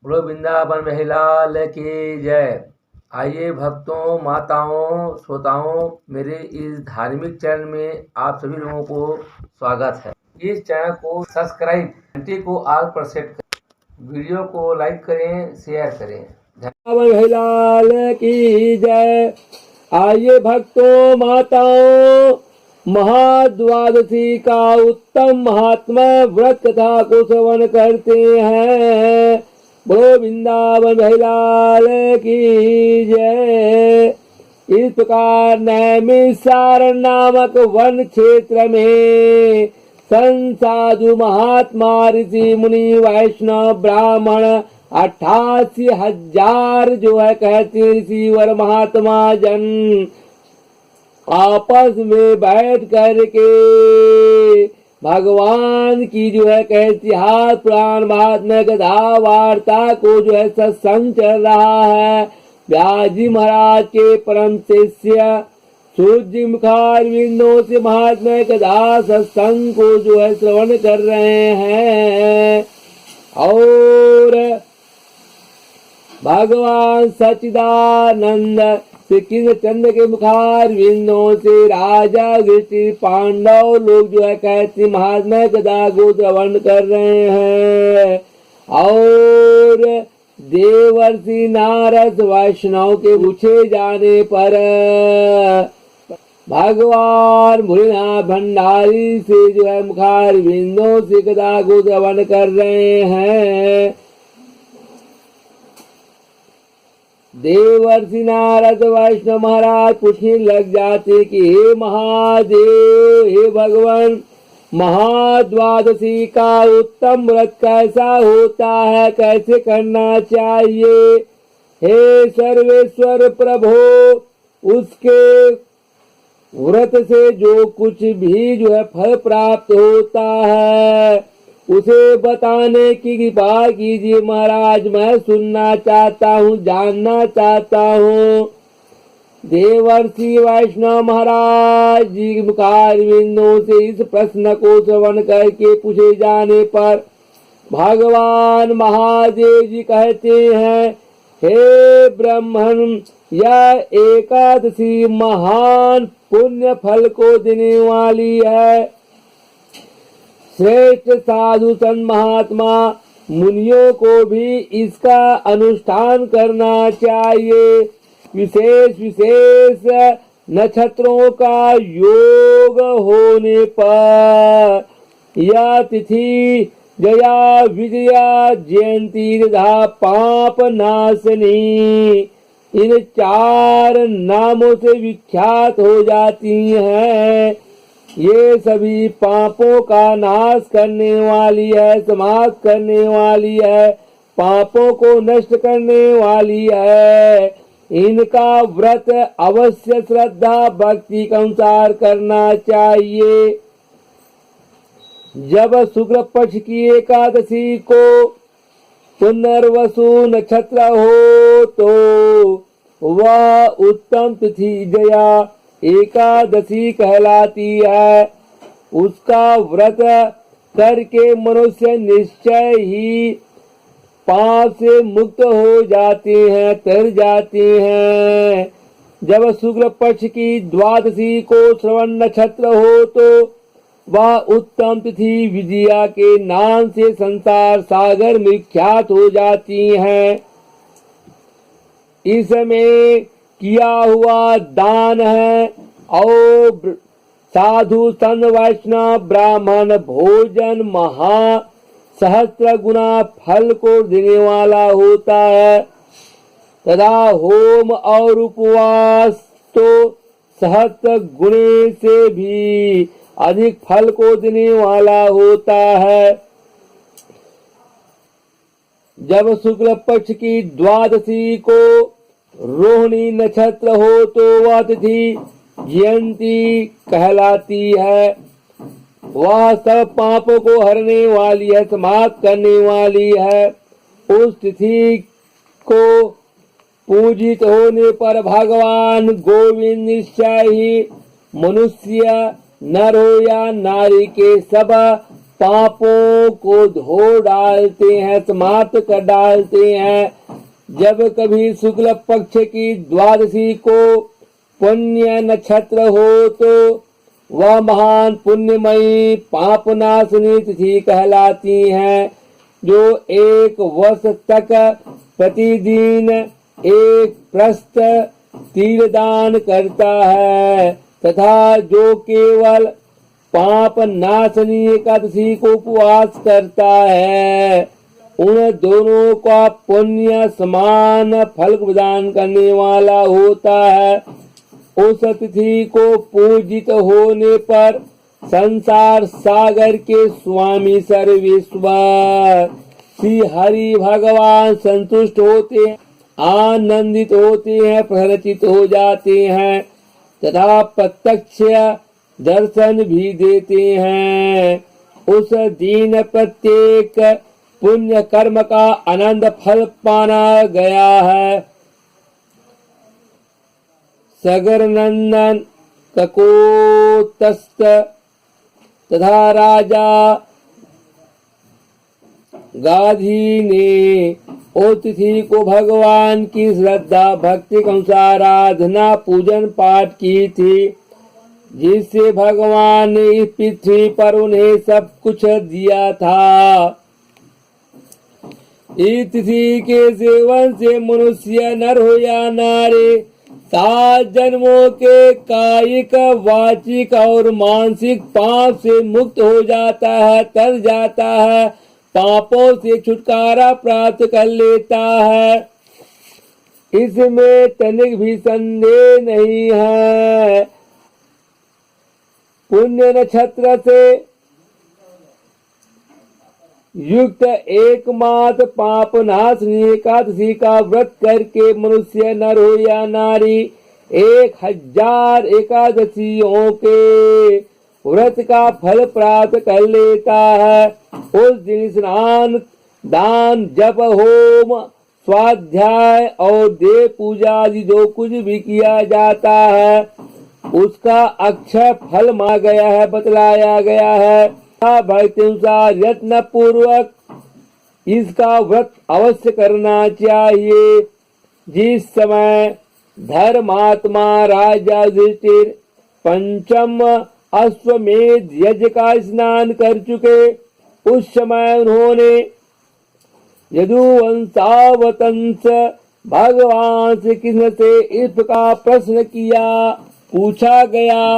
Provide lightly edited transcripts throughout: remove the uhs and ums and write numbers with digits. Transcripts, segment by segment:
बोलो वृंदावन महिलाल की जय। आइए भक्तों, माताओं, श्रोताओं, मेरे इस धार्मिक चैनल में आप सभी लोगों को स्वागत है। इस चैनल को सब्सक्राइब, घंटी को ऑल पर सेट करें, वीडियो को लाइक करें, शेयर करें। वृंदावन महिलाल की जय। आइए भक्तों, माताओं, महाद्वादशी का उत्तम महात्मा व्रत कथा को श्रवण करते हैं। बोलो वृंदावन महिलाल की जय। इस प्रकार नैमिषारण्य नामक वन क्षेत्र में संत साधु महात्मा ऋषि मुनि वैष्णव ब्राह्मण 88,000 जो है कहते ऋषि वर महात्मा जन आपस में बैठ करके भगवान की जो है कहती हाथ पुराण महात्मा कथा वार्ता को जो है सत्संग चल रहा है। व्यास जी महाराज के परम शिष्य सूर्य मुखारविंदों से महात्मा कथा सत्संग को जो है श्रवण कर रहे हैं और भगवान सच्चिदानंद श्री कृष्ण चंद्र के मुखार विंदों से राजा युधिष्ठिर पांडव लोग जो है कहते महात्मा कथा को श्रवण कर रहे हैं और देवर्षि नारद वैष्णव के पूछे जाने पर भगवान भोलेनाथ भंडारी से जो है मुखार विंदों से कथा को श्रवण कर रहे हैं। देवर्षि नारद वैष्णव महाराज पूछने लग जाते कि हे महादेव, हे भगवान, महाद्वादशी का उत्तम व्रत कैसा होता है, कैसे करना चाहिए। हे सर्वेश्वर प्रभो, उसके व्रत से जो कुछ भी जो है फल प्राप्त होता है उसे बताने की कृपा कीजिए महाराज। मैं सुनना चाहता हूँ, जानना चाहता हूँ। देवर्षि वैष्णव महाराज जी मुखार विंदों से इस प्रश्न को श्रवण करके पूछे जाने पर भगवान महादेव जी कहते हैं, हे ब्राह्मण, यह एकादशी महान पुण्य फल को देने वाली है। श्रेष्ठ साधु संत महात्मा मुनियों को भी इसका अनुष्ठान करना चाहिए। विशेष विशेष नक्षत्रों का योग होने पर यह तिथि जया विजया जयंती तथा पाप नाशनी इन 4 नामों से विख्यात हो जाती हैं। ये सभी पापों का नाश करने वाली है, समाप्त करने वाली है, पापों को नष्ट करने वाली है। इनका व्रत अवश्य श्रद्धा भक्ति के अनुसार करना चाहिए। जब शुक्ल पक्ष की एकादशी को पुनर्वसु नक्षत्र हो तो वह उत्तम तिथि जया एकादशी कहलाती है। उसका व्रत करके मनुष्य निश्चय ही पाप से मुक्त हो जाते हैं, तर जाते हैं। जब शुक्ल पक्ष की द्वादशी को श्रवण नक्षत्र हो तो वह उत्तम तिथि विजया के नाम से संसार सागर में ख्यात हो जाती हैं। इसमें किया हुआ दान है और साधु संत वैष्णव ब्राह्मण भोजन महा सहस्त्र गुना फल को देने वाला होता है तथा होम और उपवास तो सहस्त्र गुणे से भी अधिक फल को देने वाला होता है। जब शुक्ल पक्ष की द्वादशी को रोहिणी नक्षत्र हो तो वह तिथि जयंती कहलाती है। वह सब पापों को हरने वाली है, समाप्त करने वाली है। उस तिथि को पूजित होने पर भगवान गोविंद निश्चय ही मनुष्य नर हो या नारी के सब पापों को धो डालते हैं, समाप्त कर डालते हैं। जब कभी शुक्ल पक्ष की द्वादशी को पुण्य नक्षत्र हो तो वह महान पुण्यमयी पापनाशनी तिथि कहलाती हैं, जो एक वर्ष तक प्रतिदिन एक प्रस्थ तीर्थदान करता है, तथा जो केवल पाप नाशनी एकादशी को उपवास करता है, उन दोनों का पुण्य समान फल प्रदान करने वाला होता है। उस तिथि को पूजित होने पर संसार सागर के स्वामी सर्वेश्वर श्री हरि भगवान संतुष्ट होते हैं, आनंदित होते हैं, प्रहरचित हो जाते हैं तथा प्रत्यक्ष दर्शन भी देते हैं। उस दिन प्रत्येक पुण्य कर्म का आनंद फल पाना गया है। सगर नंदन ककोतस्त तथा राजा गाधी ने उस तिथि को भगवान की श्रद्धा भक्ति के अनुसार आराधना पूजन पाठ की थी, जिससे भगवान ने इस पृथ्वी पर उन्हें सब कुछ दिया था। इस तिथि के सेवन से मनुष्य नर हो या नारी 7 जन्मों के कायिक, वाचिक और मानसिक पाप से मुक्त हो जाता है, तर जाता है, पापों से छुटकारा प्राप्त कर लेता है। इसमें तनिक भी संदेह नहीं है। पुण्य नक्षत्र से युक्त एकमात्र पापनाशनी एकादशी का व्रत करके मनुष्य नर हो या नारी 1000 एकादशियों के व्रत का फल प्राप्त कर लेता है। उस दिन स्नान, दान, जप, होम, स्वाध्याय और देव पूजा आदि जो कुछ भी किया जाता है उसका अक्षय फल मांगा गया है, बतलाया गया है। भक्ति अनुसार यत्न पूर्वक इसका व्रत अवश्य करना चाहिए। जिस समय धर्मात्मा राजा युधिष्ठिर पंचम अश्वमेध यज्ञ का स्नान कर चुके, उस समय उन्होंने यदुवंशावतंस भगवान श्री कृष्ण से इस प्रकार प्रश्न किया, पूछा गया।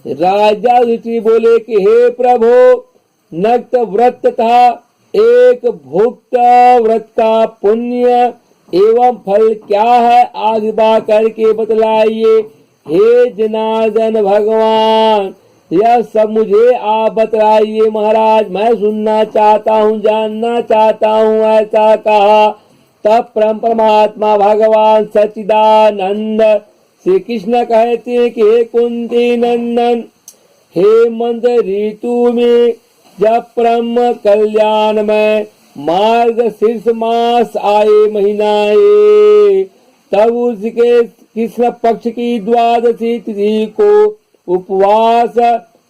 राजा युधिष्ठिर बोले कि हे प्रभु, नक्त व्रत तथा एक भुक्त व्रत का पुण्य एवं फल क्या है, आगे बात करके बतलाइए। हे जनार्दन भगवान, यह सब मुझे आप बतलाइए महाराज, मैं सुनना चाहता हूँ, जानना चाहता हूँ, ऐसा कहा। तब परमात्मा भगवान सच्चिदानंद श्री कृष्ण कहते हैं कि हे कुंती नंदन, हेमंत ऋतु में जब ब्रह्म कल्याण में मार्ग शीर्ष मास आए, महीनाए, तब उसके कृष्ण पक्ष की द्वादशी तिथि को उपवास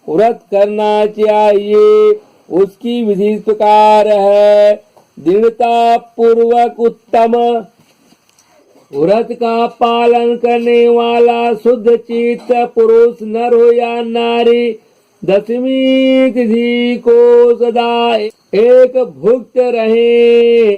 व्रत करना चाहिए। उसकी विधि इस प्रकार है। दृढ़ता पूर्वक उत्तम व्रत का पालन करने वाला शुद्ध चित्त पुरुष नर हो या नारी 10वीं तिथि को सदा एक भुक्त रहे,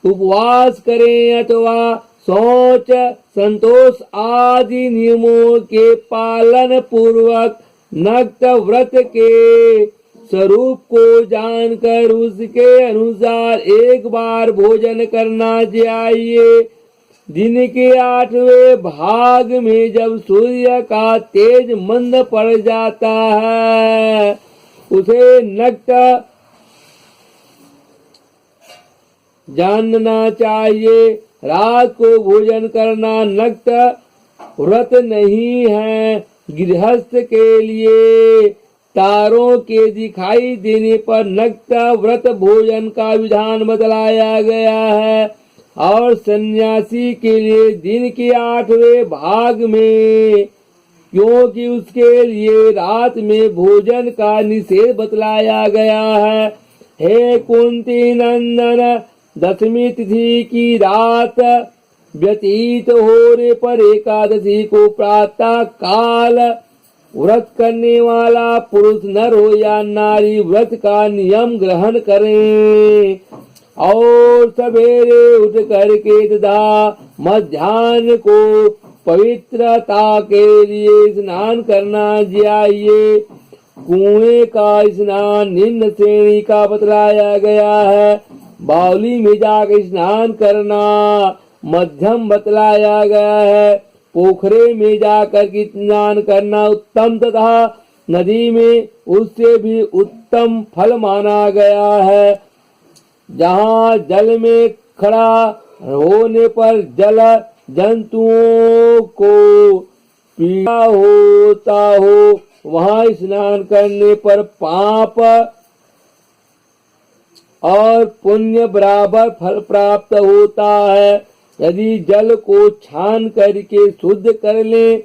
उपवास करें अथवा शौच, संतोष आदि नियमों के पालन पूर्वक नक्त व्रत के स्वरूप को जानकर उसके अनुसार एक बार भोजन करना चाहिए। दिन के 8वें भाग में जब सूर्य का तेज मंद पड़ जाता है, उसे नक्त जानना चाहिए। रात को भोजन करना नक्त व्रत नहीं है। गृहस्थ के लिए तारों के दिखाई देने पर नक्त व्रत भोजन का विधान बतलाया गया है, और सन्यासी के लिए दिन के 8वें भाग में क्योंकि उसके लिए रात में भोजन का निषेध बतलाया गया है। हे कुंती नंदन, दशमी तिथि की रात व्यतीत होने पर एकादशी को प्रातः काल व्रत करने वाला पुरुष नर हो या नारी व्रत का नियम ग्रहण करें और सवेरे उठ करके तथा मध्याह्न को पवित्रता के लिए स्नान करना चाहिए। कुएं का स्नान निम्न श्रेणी का बतलाया गया है। बावली में जाकर स्नान करना मध्यम बतलाया गया है। पोखरे में जाकर के स्नान करना उत्तम तथा नदी में उससे भी उत्तम फल माना गया है। जहाँ जल में खड़ा होने पर जल जंतुओं को पीड़ा होता हो, वहाँ स्नान करने पर पाप और पुण्य बराबर फल प्राप्त होता है। यदि जल को छान करके शुद्ध कर ले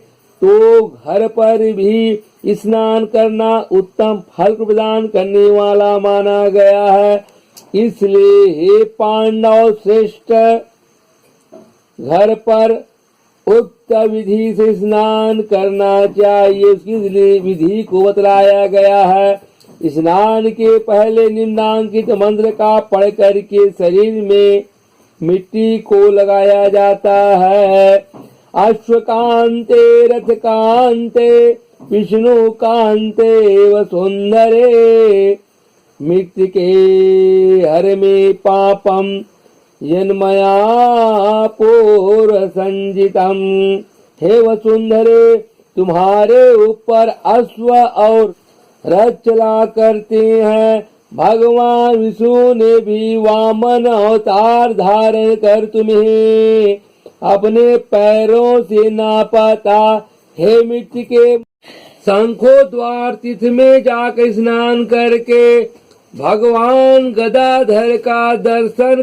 तो घर पर भी स्नान करना उत्तम फल प्रदान करने वाला माना गया है। इसलिए हे पांडव श्रेष्ठ, घर पर उक्त विधि से स्नान करना चाहिए। उसकी विधि को बतलाया गया है। स्नान के पहले निम्नांकित मंत्र का पढ़ करके शरीर में मिट्टी को लगाया जाता है। अश्वकांते रथकांते विष्णु कांते वसुंधरे मृत्तिके हर में पापम यन्मया पूर्व संजितम। हे वसुंधरे, तुम्हारे ऊपर अश्व और रथ चला करते हैं। भगवान विष्णु ने भी वामन अवतार धारण कर तुम्हें अपने पैरों से नापा था। हे मिट्टी के शंखो द्वार तीर्थ में जाकर स्नान करके भगवान गदाधर का दर्शन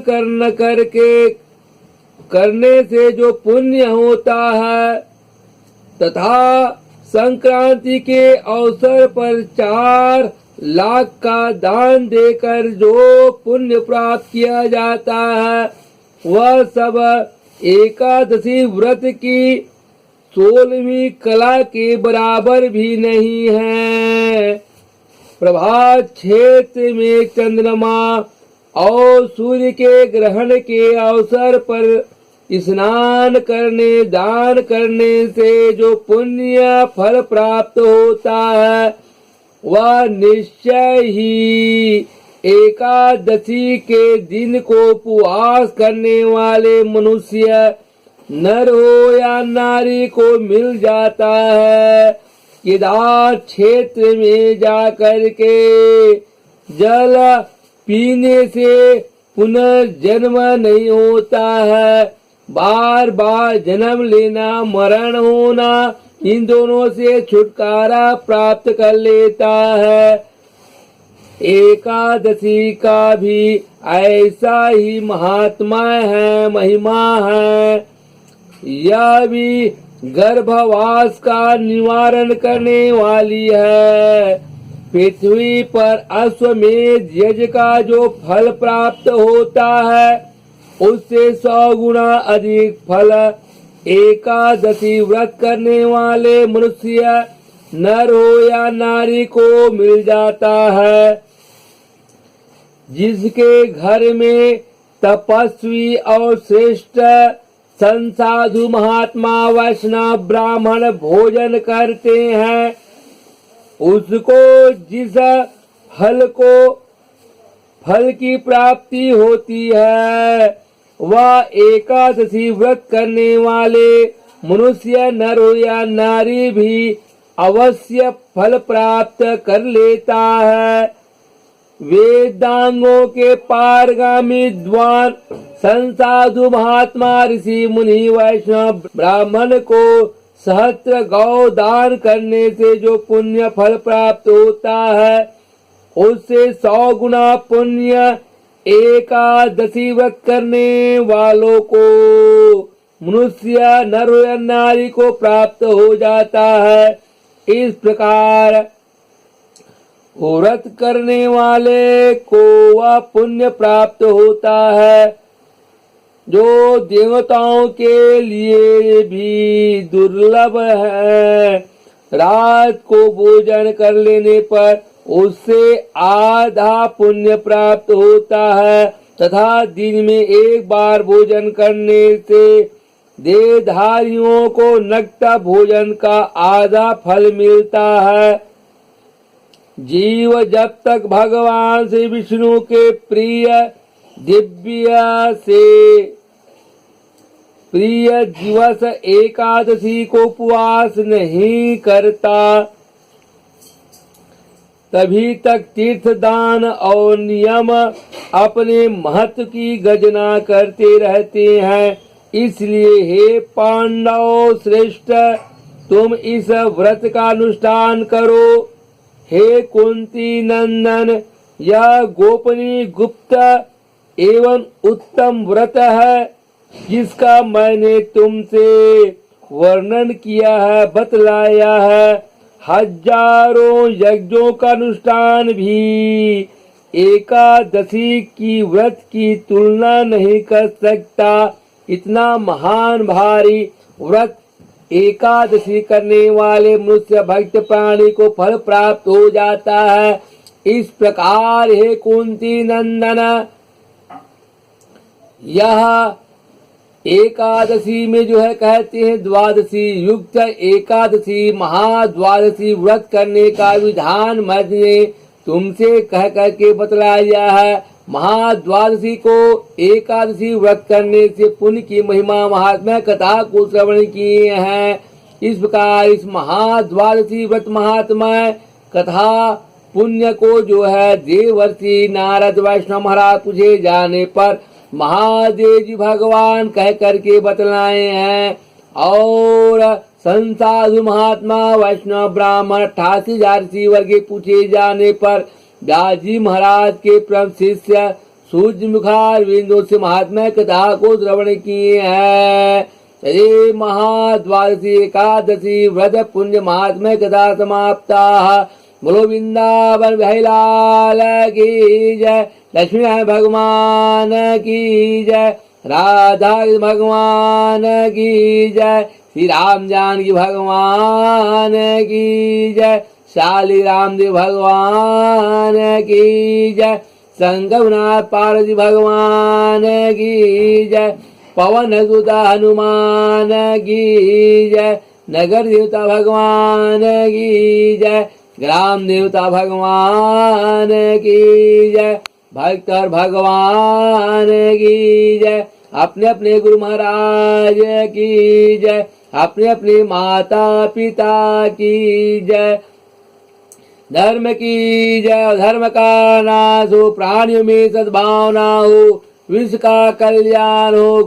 करने से जो पुण्य होता है तथा संक्रांति के अवसर पर 4 लाख का दान देकर जो पुण्य प्राप्त किया जाता है वह सब एकादशी व्रत की 16वीं कला के बराबर भी नहीं है। प्रभात क्षेत्र में चंद्रमा और सूर्य के ग्रहण के अवसर पर स्नान करने दान करने से जो पुण्य फल प्राप्त होता है वह निश्चय ही एकादशी के दिन को उपवास करने वाले मनुष्य नर हो या नारी को मिल जाता है। केदार क्षेत्र में जाकर के जल पीने से पुनर्जन्म नहीं होता है। बार बार जन्म लेना मरण होना इन दोनों से छुटकारा प्राप्त कर लेता है। एकादशी का भी ऐसा ही महात्मा है, महिमा है। यह भी गर्भवास का निवारण करने वाली है। पृथ्वी पर अश्वमेध यज्ञ का जो फल प्राप्त होता है उससे 100 गुना अधिक फल एकादशी व्रत करने वाले मनुष्य नर हो या नारी को मिल जाता है। जिसके घर में तपस्वी और श्रेष्ठ संसाधु महात्मा वैष्णव ब्राह्मण भोजन करते हैं उसको जिस फल की प्राप्ति होती है वह एकादशी व्रत करने वाले मनुष्य नर हो या नारी भी अवश्य फल प्राप्त कर लेता है। वेदांगों के पारगामी विद्वान संसाधु महात्मा ऋषि मुनि वैष्णव ब्राह्मण को सहस्त्र गौ दान करने से जो पुण्य फल प्राप्त होता है उससे 100 गुना पुण्य एकादशी व्रत करने वालों को मनुष्य नर या नारी को प्राप्त हो जाता है। इस प्रकार व्रत करने वाले को वह पुण्य प्राप्त होता है जो देवताओं के लिए भी दुर्लभ है। रात को भोजन कर लेने पर उससे आधा पुण्य प्राप्त होता है तथा दिन में एक बार भोजन करने से देहधारियों को नक्त भोजन का आधा फल मिलता है। जीव जब तक भगवान श्री विष्णु के प्रिय दिवस एकादशी को उपवास नहीं करता तभी तक तीर्थ दान और नियम अपने महत्व की गर्जना करते रहते हैं। इसलिए हे पांडव श्रेष्ठ, तुम इस व्रत का अनुष्ठान करो। हे कुंती नंदन, यह गोपनीय गुप्त एवं उत्तम व्रत है जिसका मैंने तुमसे वर्णन किया है, बतलाया है। हजारों यज्ञों का अनुष्ठान भी एकादशी की व्रत की तुलना नहीं कर सकता। इतना महान भारी व्रत एकादशी करने वाले मनुष्य भक्त प्राणी को फल प्राप्त हो जाता है। इस प्रकार हे कुंती नंदन, यह एकादशी में जो है कहते हैं द्वादशी युक्त एकादशी महाद्वादशी व्रत करने का विधान मैंने तुमसे कह करके बतलाया है। महाद्वादशी को एकादशी व्रत करने से पुण्य की महिमा महात्मा कथा को श्रवण किए हैं। इस प्रकार इस महाद्वादशी व्रत महात्मा कथा पुण्य को जो है देवर्षि नारद वैष्णव महाराज पूछे जाने पर महादेव जी भगवान कह करके बतलाए हैं। और संसाधु महात्मा वैष्णव ब्राह्मण 88,000 शिवर के पूछे जाने पर व्यास जी महाराज के परम शिष्य सूर्यमुखारविंदों से महात्मा कथा को श्रवण किए हैं। ये महाद्वादशी एकादशी व्रत पुण्य महात्मा कथा समाप्ता। बोलो वृंदावन बिहारी लाल की जय, लक्ष्मी नारायण भगवान की जय, राधा भगवान की जय, श्री राम जानकी भगवान की जय, शाली रामदेव भगवान की जय, शंकरनाथ पार्वती भगवान की जय, पवन सुत हनुमान की जय, नगर देवता भगवान की जय, ग्राम देवता भगवान की जय, भक्त और भगवान की जय, अपने अपने गुरु महाराज की जय, अपने अपने माता पिता की जय। धर्म की जय, धर्म का नाश हो, प्राणियों में सद्भावना हो, विश्व का कल्याण हो।